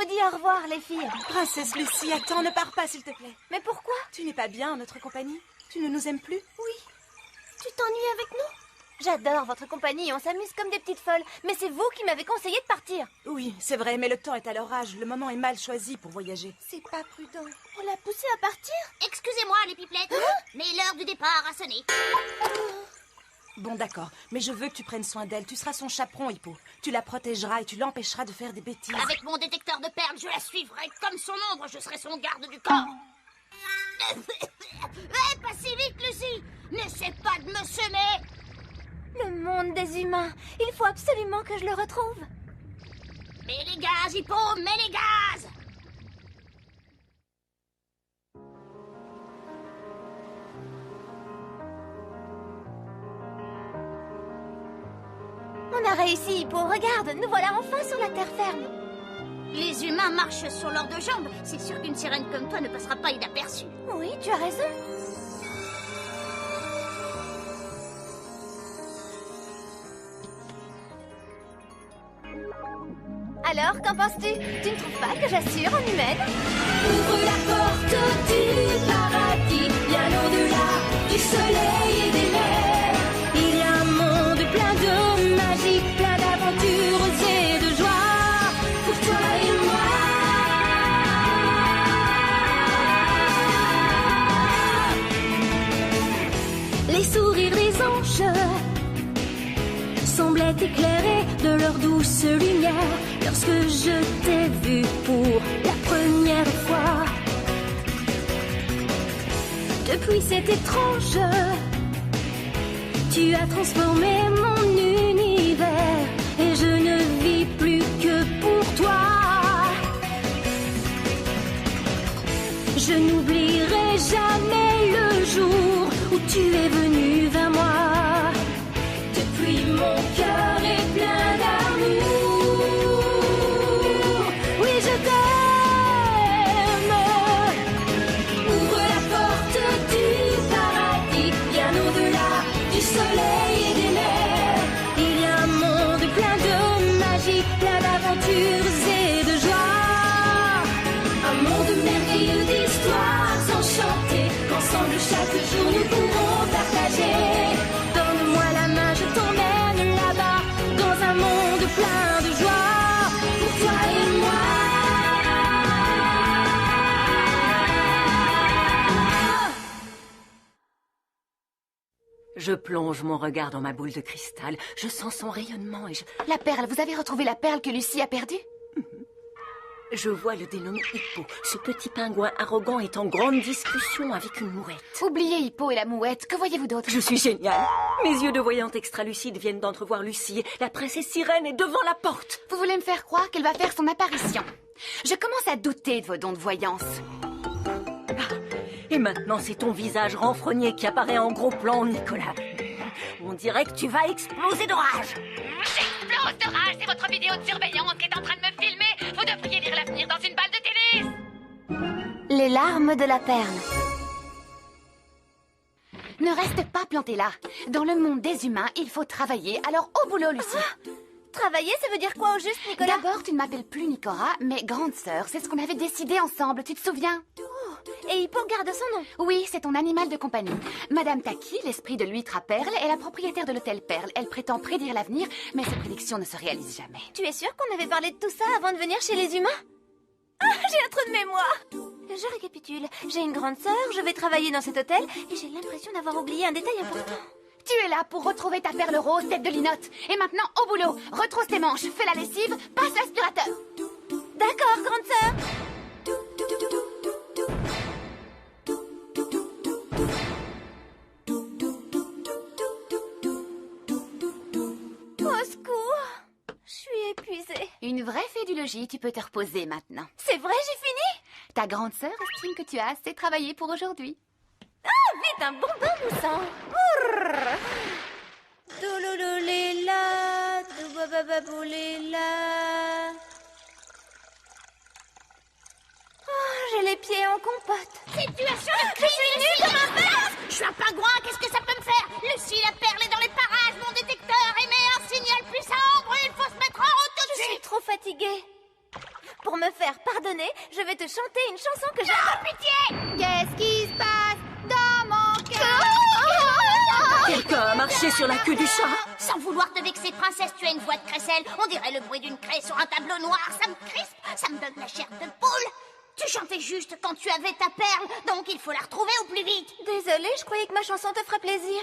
redis au revoir, les filles. Princesse Lucie, attends, ne pars pas, s'il te plaît. Mais pourquoi? Tu n'es pas bien en notre compagnie? Tu ne nous aimes plus? Oui. Tu t'ennuies avec nous? J'adore votre compagnie, on s'amuse comme des petites folles. Mais c'est vous qui m'avez conseillé de partir. Oui, c'est vrai, mais le temps est à l'orage. Le moment est mal choisi pour voyager. C'est pas prudent. On l'a poussée à partir? Excusez-moi, les pipelettes, mais l'heure du départ a sonné. Bon, d'accord, mais je veux que tu prennes soin d'elle. Tu seras son chaperon, Hippo. Tu la protégeras et tu l'empêcheras de faire des bêtises. Avec mon détecteur de perles, je la suivrai comme son ombre. Je serai son garde du corps. Pas si vite, Lucie. N'essaie pas de me semer. Le monde des humains. Il faut absolument que je le retrouve. Mets les gaz, Hippo, mets les gaz. On a réussi, Hippo. Regarde, nous voilà enfin sur la terre ferme. Les humains marchent sur leurs deux jambes. C'est sûr qu'une sirène comme toi ne passera pas inaperçue. Oui, tu as raison. Alors, qu'en penses-tu? Tu ne trouves pas que j'assure en humaine? Ouvre la porte du paradis, bien au-delà du soleil et des mers. Il y a un monde plein de magie, plein d'aventures et de joie pour toi et moi. Les sourires des anges semblaient éclairés de leur douce lumière lorsque je t'ai vu pour la première fois. Depuis cet étrange, tu as transformé mon univers et je ne vis plus que pour toi. Je n'oublierai jamais le jour où tu es venu vers moi. Depuis mon cœur est plein d'amour. Oui, je t'aime. Ouvre la porte du paradis, bien au-delà du soleil et des mers. Il y a un monde plein de magie, plein d'aventures et de joie. Un monde merveilleux d'histoires enchantées qu'ensemble chaque jour nous pourrons partager. Donne-moi la main, je t'emmène là-bas dans un monde plein de joie pour toi et moi. Je plonge mon regard dans ma boule de cristal. Je sens son rayonnement et La perle, vous avez retrouvé la perle que Lucie a perdue? je vois le dénommé Hippo. Ce petit pingouin arrogant est en grande discussion avec une mouette. Oubliez Hippo et la mouette, que voyez-vous d'autre? Je suis géniale. Mes yeux de voyante extra-lucide viennent d'entrevoir Lucie. La princesse sirène est devant la porte. Vous voulez me faire croire qu'elle va faire son apparition? Je commence à douter de vos dons de voyance. Et maintenant, c'est ton visage renfrogné qui apparaît en gros plan, Nicolas. On dirait que tu vas exploser de rage. J'explose de rage, c'est votre vidéo de surveillance qui est en train de me filmer. Vous devriez lire l'avenir dans une balle de tennis. Les larmes de la perle. Ne reste pas planté là. Dans le monde des humains, il faut travailler. Alors au boulot, Lucie. Travailler, ça veut dire quoi au juste, Nicolas? D'abord, tu ne m'appelles plus Nicora, mais grande sœur. C'est ce qu'on avait décidé ensemble, tu te souviens? Et Hippo garde son nom? Oui, c'est ton animal de compagnie. Madame Taki, l'esprit de l'huître à perles, est la propriétaire de l'hôtel Perle. Elle prétend prédire l'avenir, mais ses prédictions ne se réalisent jamais. Tu es sûre qu'on avait parlé de tout ça avant de venir chez les humains? Ah, j'ai un trou de mémoire. Je récapitule. J'ai une grande sœur, je vais travailler dans cet hôtel, et j'ai l'impression d'avoir oublié un détail important. Tu es là pour retrouver ta perle rose, tête de linotte. Et maintenant, au boulot. Retrousse tes manches, fais la lessive, passe l'aspirateur. D'accord, grande sœur. Au secours. Je suis épuisée. Une vraie fée du logis, tu peux te reposer maintenant. C'est vrai, j'ai fini? Ta grande sœur estime que tu as assez travaillé pour aujourd'hui. Ah, vite, un bon bain moussant. Douloulouléla, doubabababouléla. Oh, j'ai les pieds en compote. Situation de crise, je suis nue comme un bœuf. Je suis un pingouin, qu'est-ce que ça peut me faire? Lucie, la perle est dans les parages, mon détecteur émet un signal puissant. Il faut se mettre en route tout de Je suis suite. trop fatiguée. Pour me faire pardonner, je vais te chanter une chanson que j'aime. Non, pitié! Qu'est-ce qui se passe dans mon cœur? Quelqu'un a marché sur la queue du chat. Sans vouloir te vexer, princesse, tu as une voix de crécelle. On dirait le bruit d'une craie sur un tableau noir. Ça me crispe, ça me donne la chair de poule. Tu chantais juste quand tu avais ta perle, donc il faut la retrouver au plus vite. Désolée, je croyais que ma chanson te ferait plaisir.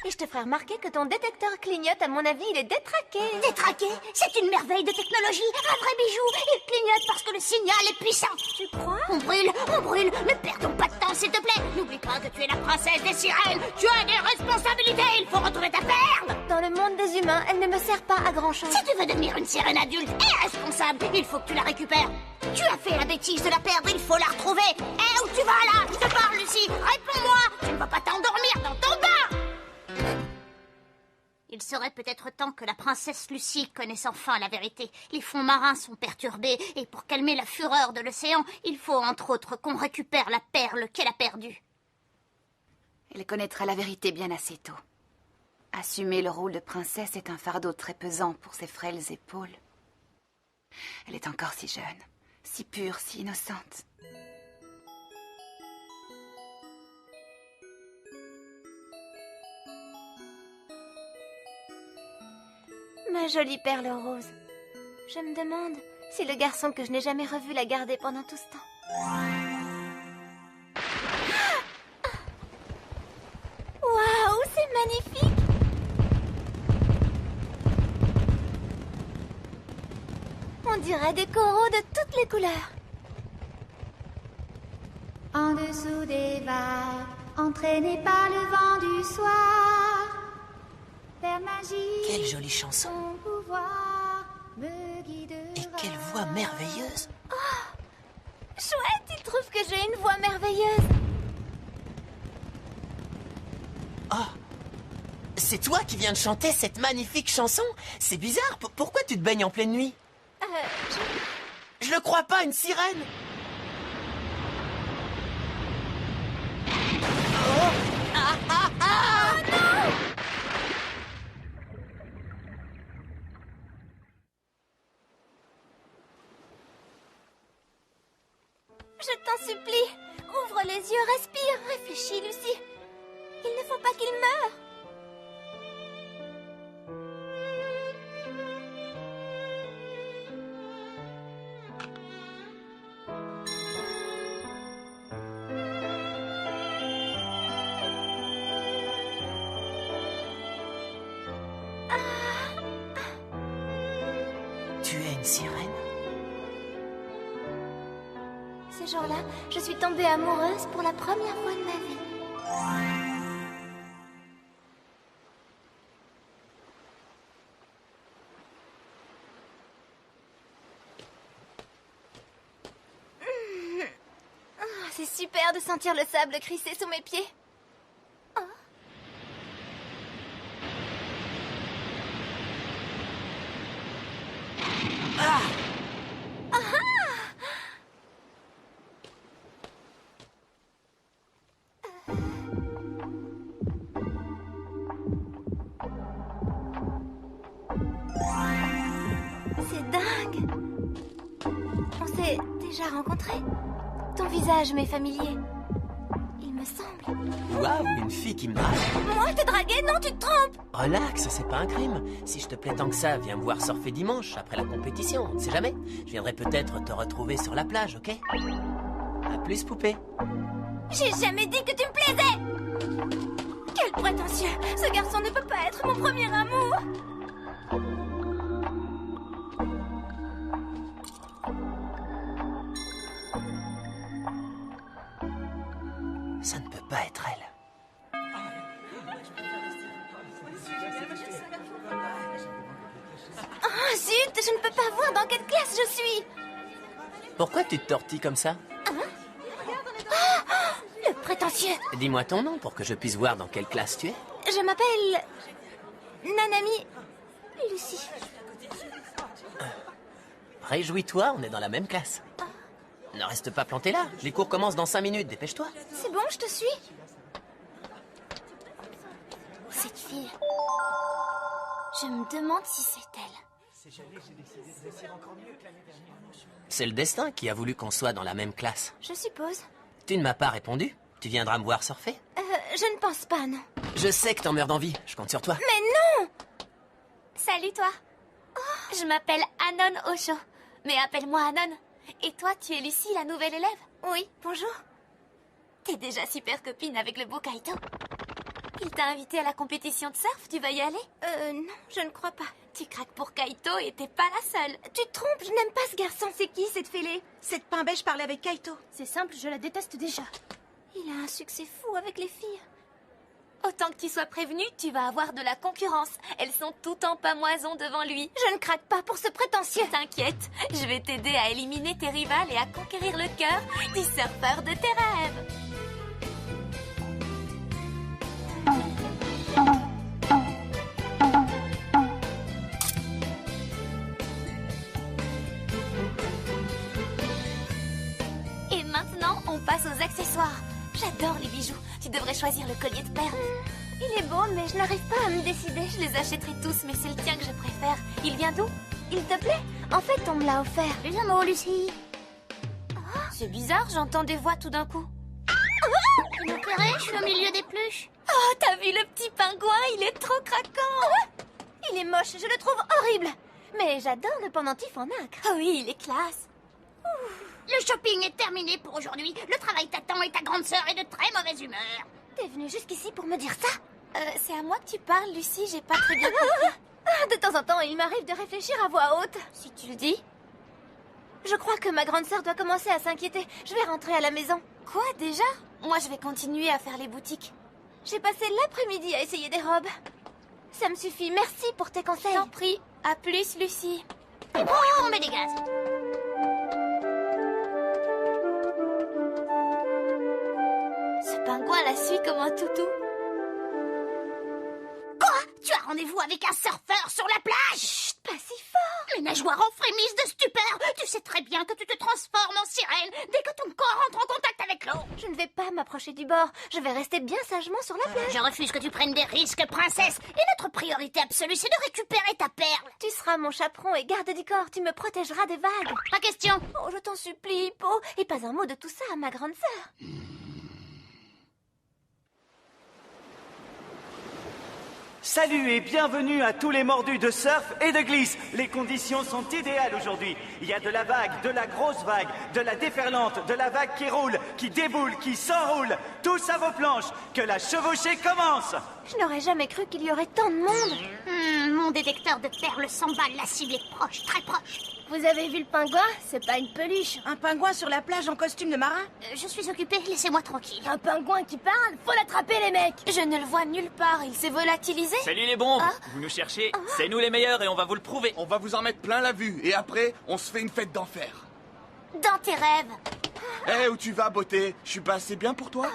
Et je te ferai remarquer que ton détecteur clignote, à mon avis, il est détraqué. Détraqué? C'est une merveille de technologie, un vrai bijou. Il clignote parce que le signal est puissant. Tu crois? On brûle, ne perdons pas de temps, s'il te plaît. N'oublie pas que tu es la princesse des sirènes. Tu as des responsabilités, il faut retrouver ta perle. Dans le monde des humains, elle ne me sert pas à grand-chose. Si tu veux devenir une sirène adulte et responsable, il faut que tu la récupères. Tu as fait la bêtise de la perdre, il faut la retrouver. Où tu vas là? Je te parle, Lucie. Réponds-moi. Tu ne vas pas t'endormir dans ton bain. Il serait peut-être temps que la princesse Lucie connaisse enfin la vérité. Les fonds marins sont perturbés et pour calmer la fureur de l'océan, il faut entre autres qu'on récupère la perle qu'elle a perdue. Elle connaîtra la vérité bien assez tôt. Assumer le rôle de princesse est un fardeau très pesant pour ses frêles épaules. Elle est encore si jeune, si pure, si innocente. Ma jolie perle rose. Je me demande si le garçon que je n'ai jamais revu l'a gardée pendant tout ce temps. Waouh, c'est magnifique! On dirait des coraux de toutes les couleurs. En dessous des vagues, entraînés par le vent du soir. Quelle jolie chanson. Et quelle voix merveilleuse. Oh, chouette, il trouve que j'ai une voix merveilleuse. Oh, c'est toi qui viens de chanter cette magnifique chanson? C'est bizarre, pourquoi tu te baignes en pleine nuit? Je le crois pas, une sirène. Je t'en supplie, ouvre les yeux, respire, réfléchis, Lucie. Il ne faut pas qu'il meure. Tu es une sirène? Ce jour-là, je suis tombée amoureuse pour la première fois de ma vie. C'est super de sentir le sable crisser sous mes pieds. C'est dingue. On s'est déjà rencontrés. Ton visage m'est familier. Il me semble. Waouh, une fille qui me drague. Moi, te draguer? Non, tu te trompes. Relax, c'est pas un crime. Si je te plais tant que ça, viens me voir surfer dimanche, après la compétition, on ne sait jamais. Je viendrai peut-être te retrouver sur la plage, ok? À plus, poupée. J'ai jamais dit que tu me plaisais. Quel prétentieux. Ce garçon ne peut pas être mon premier amour. Ça ne peut pas être elle. Oh, zut, je ne peux pas voir dans quelle classe je suis. Pourquoi tu te tortilles comme ça? Le prétentieux. Dis-moi ton nom pour que je puisse voir dans quelle classe tu es. Je m'appelle... Nanami... Lucie. Réjouis-toi, on est dans la même classe. Ne reste pas planté là. Les cours commencent dans 5 minutes, dépêche-toi. C'est bon, je te suis. Cette fille... Je me demande si c'est elle. C'est le destin qui a voulu qu'on soit dans la même classe. Je suppose. Tu ne m'as pas répondu? Tu viendras me voir surfer? Je ne pense pas, non. Je sais que t'en meurs d'envie, je compte sur toi. Mais non! Salut toi. Je m'appelle Anon Osho. Mais appelle-moi Anon. Et toi, tu es Lucie, la nouvelle élève? Oui, bonjour. T'es déjà super copine avec le beau Kaito. Il t'a invité à la compétition de surf, tu vas y aller? Non, je ne crois pas. Tu craques pour Kaito et t'es pas la seule. Tu te trompes, je n'aime pas ce garçon. C'est qui, cette fêlée? Cette pain beige parlait avec Kaito. C'est simple, je la déteste déjà. Il a un succès fou avec les filles. Autant que tu sois prévenue, tu vas avoir de la concurrence. Elles sont toutes en pamoison devant lui. Je ne craque pas pour ce prétentieux. T'inquiète, je vais t'aider à éliminer tes rivales et à conquérir le cœur du surfeur de tes rêves. Et maintenant, on passe aux accessoires. J'adore les bijoux. Tu devrais choisir le collier de perles. Il est beau, mais je n'arrive pas à me décider. Je les achèterai tous, mais c'est le tien que je préfère. Il vient d'où? Il te plaît? En fait, on me l'a offert. Plus un mot, Lucie. C'est bizarre, j'entends des voix tout d'un coup. Tu m'éclairais, je suis au milieu des pluches. Oh, t'as vu le petit pingouin? Il est trop craquant. Il est moche, je le trouve horrible. Mais j'adore le pendentif en nacre. Oh oui, il est classe. Le shopping est terminé pour aujourd'hui. Le travail t'attend et ta grande sœur est de très mauvaise humeur. T'es venue jusqu'ici pour me dire ça? C'est à moi que tu parles, Lucie, j'ai pas très bien compris. De temps en temps, il m'arrive de réfléchir à voix haute. Si tu le dis. Je crois que ma grande sœur doit commencer à s'inquiéter. Je vais rentrer à la maison. Quoi, déjà? Moi, je vais continuer à faire les boutiques. J'ai passé l'après-midi à essayer des robes. Ça me suffit, merci pour tes conseils. T'en prie. À plus, Lucie. Et bon, on met des gaz. Ce pingouin la suit comme un toutou. Quoi? Tu as rendez-vous avec un surfeur sur la plage? Chut, pas si fort. Les nageoires en frémissent de stupeur. Tu sais très bien que tu te transformes en sirène dès que ton corps entre en contact avec l'eau. Je ne vais pas m'approcher du bord. Je vais rester bien sagement sur la plage. Je refuse que tu prennes des risques, princesse. Et notre priorité absolue, c'est de récupérer ta perle. Tu seras mon chaperon et garde du corps. Tu me protégeras des vagues. Pas question. Oh, je t'en supplie, Hippo. Et pas un mot de tout ça à ma grande sœur. Salut et bienvenue à tous les mordus de surf et de glisse. Les conditions sont idéales aujourd'hui. Il y a de la vague, de la grosse vague, de la déferlante, de la vague qui roule, qui déboule, qui s'enroule. Tous à vos planches. Que la chevauchée commence. Je n'aurais jamais cru qu'il y aurait tant de monde. Mon détecteur de perles s'emballe. La cible est proche, très proche. Vous avez vu le pingouin? C'est pas une peluche. Un pingouin sur la plage en costume de marin? Je suis occupée, laissez-moi tranquille. Un pingouin qui parle? Faut l'attraper, les mecs. Je ne le vois nulle part. Il s'est volatilisé. Salut les bombes. Vous nous cherchez? C'est nous les meilleurs et on va vous le prouver. On va vous en mettre plein la vue et après, on se fait une fête d'enfer. Dans tes rêves. Hé, où tu vas, beauté? Je suis pas assez bien pour toi?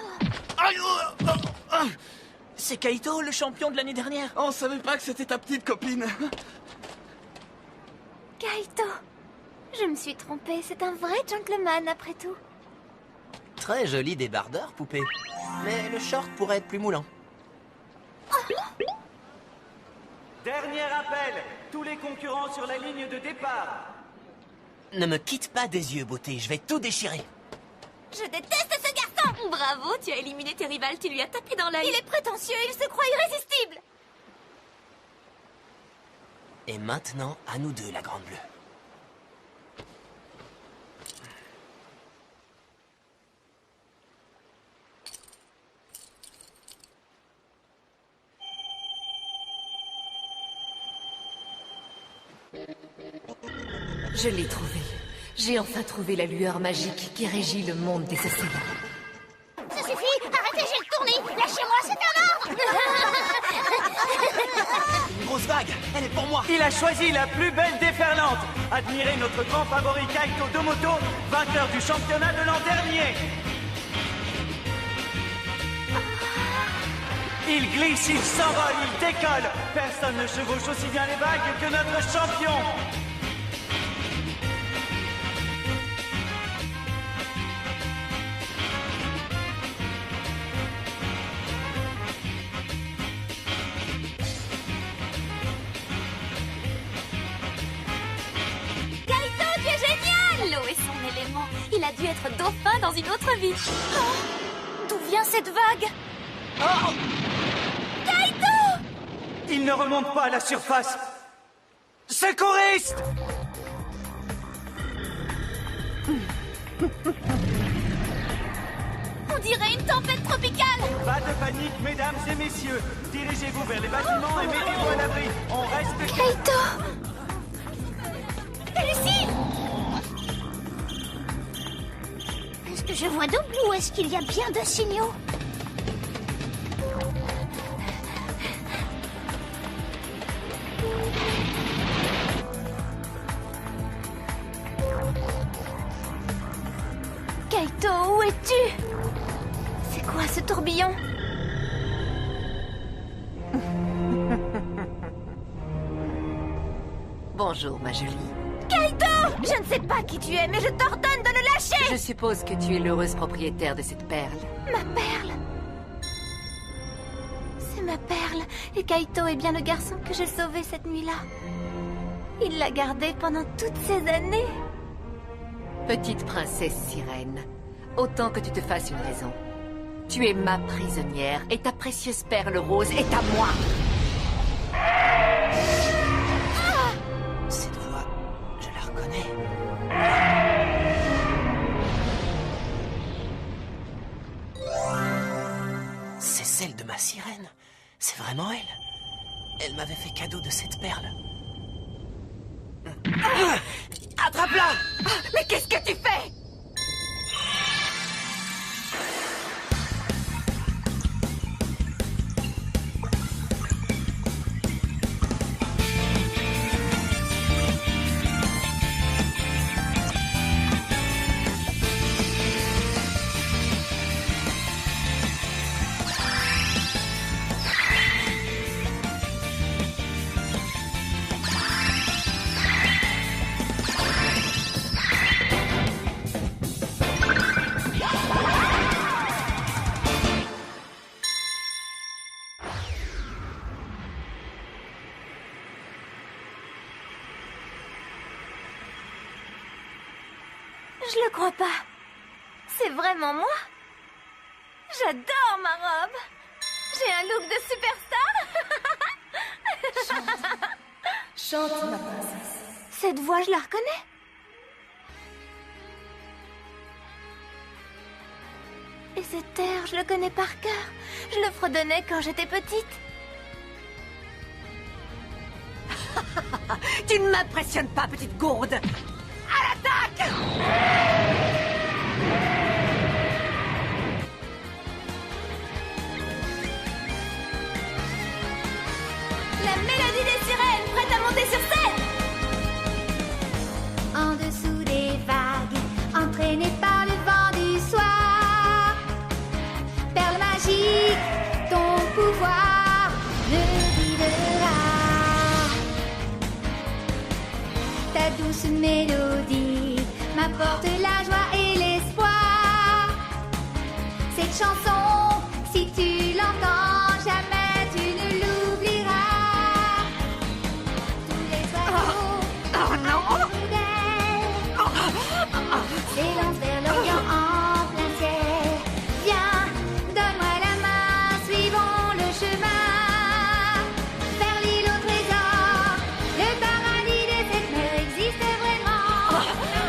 C'est Kaito, le champion de l'année dernière. On savait pas que c'était ta petite copine. Kaito. Je me suis trompée. C'est un vrai gentleman, après tout. Très joli débardeur, poupée. Mais le short pourrait être plus moulant. Dernier appel. Tous les concurrents sur la ligne de départ. Ne me quitte pas des yeux, beauté. Je vais tout déchirer. Je déteste ce garçon. Bravo, tu as éliminé tes rivales. Tu lui as tapé dans l'œil. Il est prétentieux. Il se croit irrésistible. Et maintenant, à nous deux, la grande bleue. Je l'ai trouvé. J'ai enfin trouvé la lueur magique qui régit le monde des océans. Ça suffit, arrêtez, j'ai le tournis. Lâchez-moi, c'est un ordre. Une grosse vague, elle est pour moi. Il a choisi la plus belle déferlante. Admirez notre grand favori Kaito Domoto, vainqueur du championnat de l'an dernier. Il glisse, il s'envole, il décolle. Personne ne chevauche aussi bien les vagues que notre champion. dû être dauphin dans une autre vie. Oh, d'où vient cette vague? Oh! Kaito! Il ne remonte pas à la surface. Secouriste! On dirait une tempête tropicale. Pas de panique, mesdames et messieurs. Dirigez-vous vers les bâtiments et mettez-vous à l'abri. On reste... Kaito! Lucie! Est-ce que je vois double ou est-ce qu'il y a bien deux signaux? Kaito, où es-tu? C'est quoi ce tourbillon? Bonjour, ma jolie. Kaito! Je ne sais pas qui tu es, mais je t'ordonne de le lâcher! Je suppose que tu es l'heureuse propriétaire de cette perle. Ma perle! C'est ma perle, et Kaito est bien le garçon que j'ai sauvé cette nuit-là. Il l'a gardée pendant toutes ces années. Petite princesse sirène, autant que tu te fasses une raison. Tu es ma prisonnière et ta précieuse perle rose est à moi. Cette voix, je la reconnais. C'est celle de ma sirène. C'est vraiment elle. Elle m'avait fait cadeau de cette perle. Attrape-la! Mais qu'est-ce que tu fais? Je le crois pas. C'est vraiment moi? J'adore ma robe. J'ai un look de superstar. Chante, ma princesse. Cette voix, je la reconnais. Et cet air, je le connais par cœur. Je le fredonnais quand j'étais petite. Tu ne m'impressionnes pas, petite gourde. À l'attaque! La mélodie des sirènes, prête à monter sur scène. En dessous des vagues, entraînée par le vent du soir. Perle magique, ton pouvoir me guidera. Ta douce mélodie m'apporte la joie et l'espoir. Cette chanson, si tu l'entends, jamais tu ne l'oublieras. Tous les oiseaux s'élancent vers l'Orient en plein ciel. Viens, donne-moi la main, suivons le chemin vers l'île au trésor. Le paradis des sept mers existe vraiment.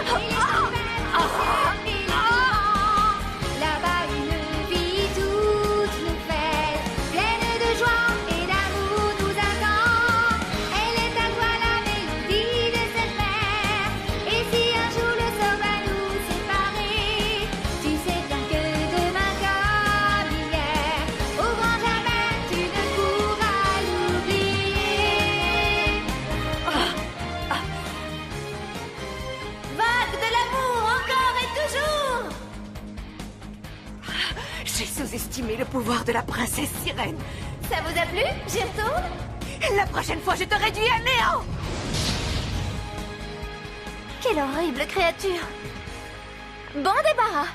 Il est ouvert au ciel et le vent. Là-bas une vie toute nouvelle, pleine de joie et d'amour nous attend. Elle est à toi la mélodie de cette mer. Et si un jour le sort va nous séparer, tu sais bien que demain comme hier, au grand jamais tu ne pourras l'oublier. Vague de l'amour, encore et toujours. J'ai sous-estimé le pouvoir de la princesse sirène. Ça vous a plu? J'y retourne? La prochaine fois, je te réduis à néant. Quelle horrible créature! Bon débarras!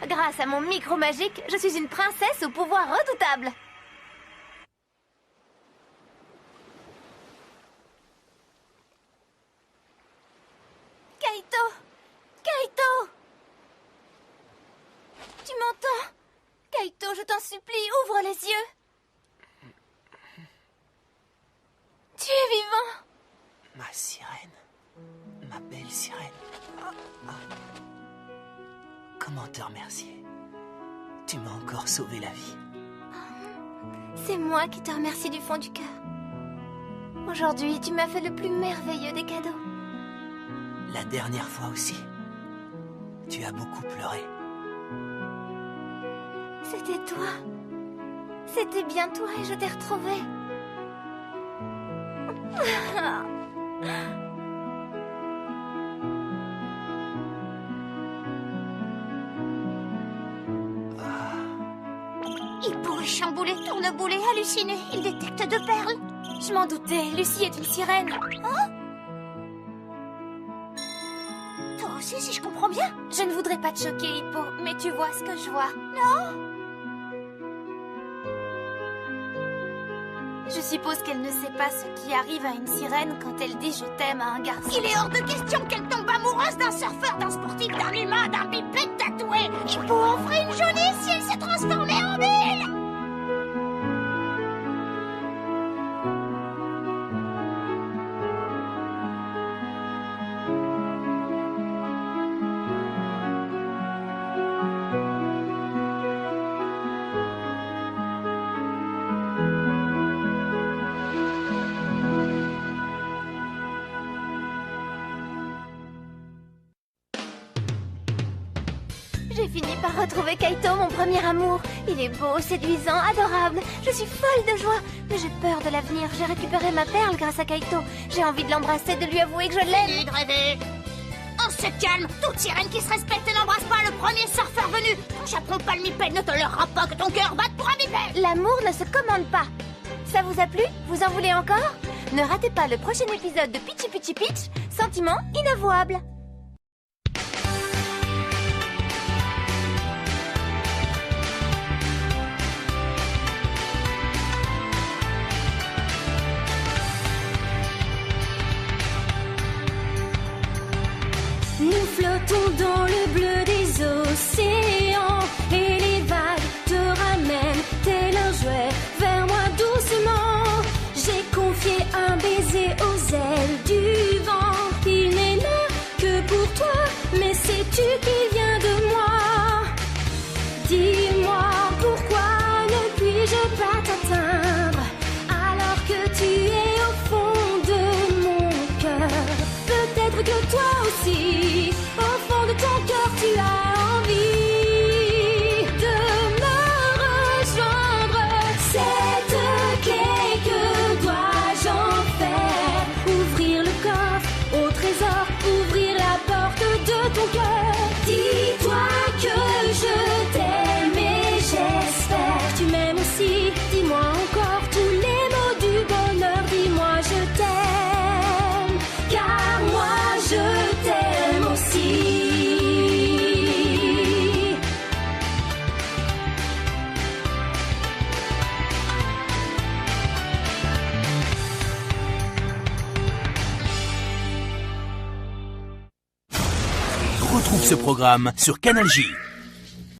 Grâce à mon micro magique, je suis une princesse au pouvoir redoutable. Kaito! Kaito! m'entends? Kaito, je t'en supplie, ouvre les yeux. Tu es vivant. Ma sirène. Ma belle sirène. Comment te remercier? Tu m'as encore sauvé la vie. C'est moi qui te remercie du fond du cœur. Aujourd'hui, tu m'as fait le plus merveilleux des cadeaux. La dernière fois aussi. Tu as beaucoup pleuré. C'était toi. C'était bien toi et je t'ai retrouvé. Hippo est chamboulé, tourneboulé, halluciné. Il détecte 2 perles. Je m'en doutais, Lucie est une sirène. Hein? Toi aussi, si je comprends bien? Je ne voudrais pas te choquer, Hippo, mais tu vois ce que je vois. Non? Je suppose qu'elle ne sait pas ce qui arrive à une sirène quand elle dit « je t'aime » à un garçon. Il est hors de question qu'elle tombe amoureuse d'un surfeur, d'un sportif, d'un humain, d'un bipède tatoué. Hippo en ferait une jolie si elle se transformait en mille. J'ai fini par retrouver Kaito, mon premier amour. Il est beau, séduisant, adorable. Je suis folle de joie, mais j'ai peur de l'avenir. J'ai récupéré ma perle grâce à Kaito. J'ai envie de l'embrasser, de lui avouer que je l'aime. Fini de rêver. On se calme. Toute sirène qui se respecte n'embrasse pas le premier surfeur venu. Ton chaperon palmipède ne tolérera pas que ton cœur batte pour un bipède. L'amour ne se commande pas. Ça vous a plu? Vous en voulez encore? Ne ratez pas le prochain épisode de Pitchy Pitchy Pitch, Sentiment inavouable. Nous flottons dans le bleu des océans et les vagues te ramènent tel un jouet vers moi doucement. J'ai confié un baiser aux ailes du vent. Il n'est là que pour toi, mais sais-tu qu'il vient de moi? Dis-moi pourquoi ne puis-je pas t'atteindre alors que tu es au fond de mon cœur? Peut-être que toi aussi, au fond de ton cœur, tu as envie de me rejoindre. Cette clé, que dois-je en faire? Ouvrir le coffre au trésor, ouvrir la porte de ton cœur. Dis-toi que je t'aime et j'espère que tu m'aimes aussi. Dis-moi encore tous les mots du bonheur. Dis-moi je t'aime, car moi je t'aime aussi. Retrouve ce programme sur Canal J.